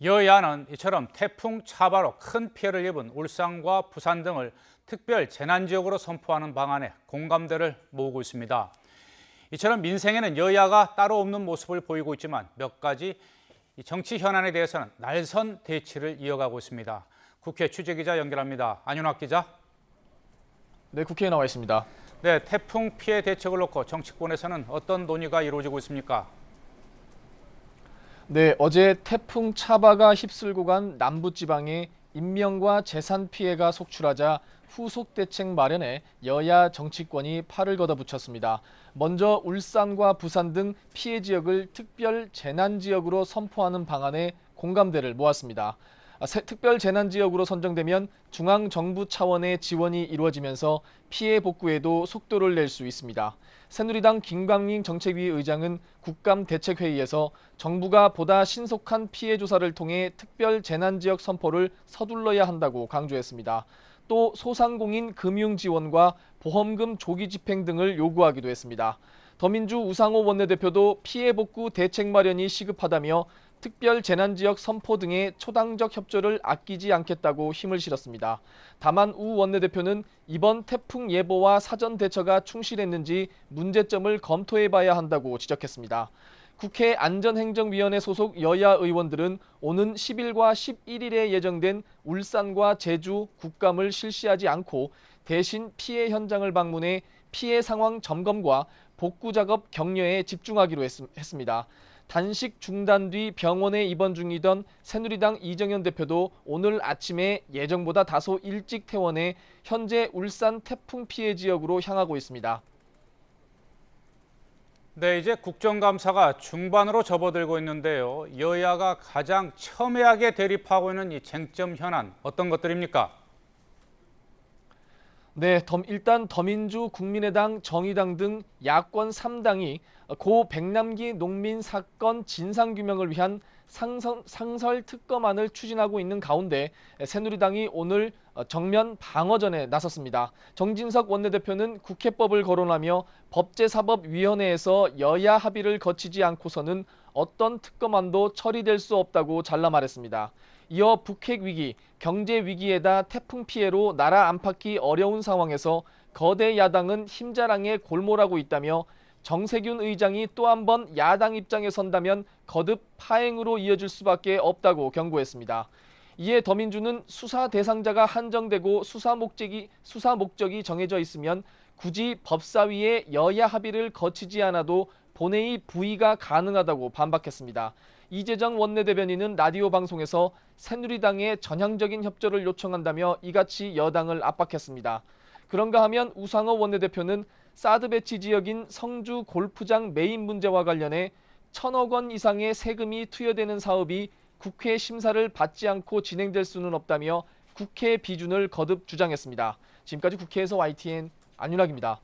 여야는 이처럼 태풍 차바로 큰 피해를 입은 울산과 부산 등을 특별 재난지역으로 선포하는 방안에 공감대를 모으고 있습니다. 이처럼 민생에는 여야가 따로 없는 모습을 보이고 있지만 몇 가지 정치 현안에 대해서는 날선 대치를 이어가고 있습니다. 국회 취재기자 연결합니다. 안윤학 기자. 네, 국회에 나와 있습니다. 네, 태풍 피해 대책을 놓고 정치권에서는 어떤 논의가 이루어지고 있습니까? 네, 어제 태풍 차바가 휩쓸고 간 남부지방에 인명과 재산 피해가 속출하자 후속 대책 마련에 여야 정치권이 팔을 걷어붙였습니다. 먼저 울산과 부산 등 피해 지역을 특별 재난지역으로 선포하는 방안에 공감대를 모았습니다. 특별 재난지역으로 선정되면 중앙정부 차원의 지원이 이루어지면서 피해 복구에도 속도를 낼 수 있습니다. 새누리당 김광민 정책위 의장은 국감대책회의에서 정부가 보다 신속한 피해 조사를 통해 특별 재난지역 선포를 서둘러야 한다고 강조했습니다. 또 소상공인 금융 지원과 보험금 조기 집행 등을 요구하기도 했습니다. 더민주 우상호 원내대표도 피해 복구 대책 마련이 시급하다며 특별 재난지역 선포 등의 초당적 협조를 아끼지 않겠다고 힘을 실었습니다. 다만 우 원내대표는 이번 태풍 예보와 사전 대처가 충실했는지 문제점을 검토해봐야 한다고 지적했습니다. 국회 안전행정위원회 소속 여야 의원들은 오는 10일과 11일에 예정된 울산과 제주 국감을 실시하지 않고 대신 피해 현장을 방문해 피해 상황 점검과 복구 작업 격려에 집중하기로 했습니다. 단식 중단 뒤 병원에 입원 중이던 새누리당 이정현 대표도 오늘 아침에 예정보다 다소 일찍 퇴원해 현재 울산 태풍 피해 지역으로 향하고 있습니다. 네, 이제 국정감사가 중반으로 접어들고 있는데요. 여야가 가장 첨예하게 대립하고 있는 이 쟁점 현안 어떤 것들입니까? 네, 일단 더민주, 국민의당, 정의당 등 야권 3당이 고 백남기 농민 사건 진상규명을 위한 상설 특검안을 추진하고 있는 가운데 새누리당이 오늘 정면 방어전에 나섰습니다. 정진석 원내대표는 국회법을 거론하며 법제사법위원회에서 여야 합의를 거치지 않고서는 어떤 특검안도 처리될 수 없다고 잘라 말했습니다. 이어 북핵 위기, 경제 위기에다 태풍 피해로 나라 안팎이 어려운 상황에서 거대 야당은 힘자랑에 골몰하고 있다며 정세균 의장이 또 한 번 야당 입장에 선다면 거듭 파행으로 이어질 수밖에 없다고 경고했습니다. 이에 더민주는 수사 대상자가 한정되고 수사 목적이 정해져 있으면 굳이 법사위에 여야 합의를 거치지 않아도 본회의 부의가 가능하다고 반박했습니다. 이재정 원내대변인은 라디오 방송에서 새누리당의 전향적인 협조를 요청한다며 이같이 여당을 압박했습니다. 그런가 하면 우상호 원내대표는 사드 배치 지역인 성주 골프장 매입 문제와 관련해 1,000억 원 이상의 세금이 투여되는 사업이 국회 심사를 받지 않고 진행될 수는 없다며 국회 비준을 거듭 주장했습니다. 지금까지 국회에서 YTN 안윤학입니다.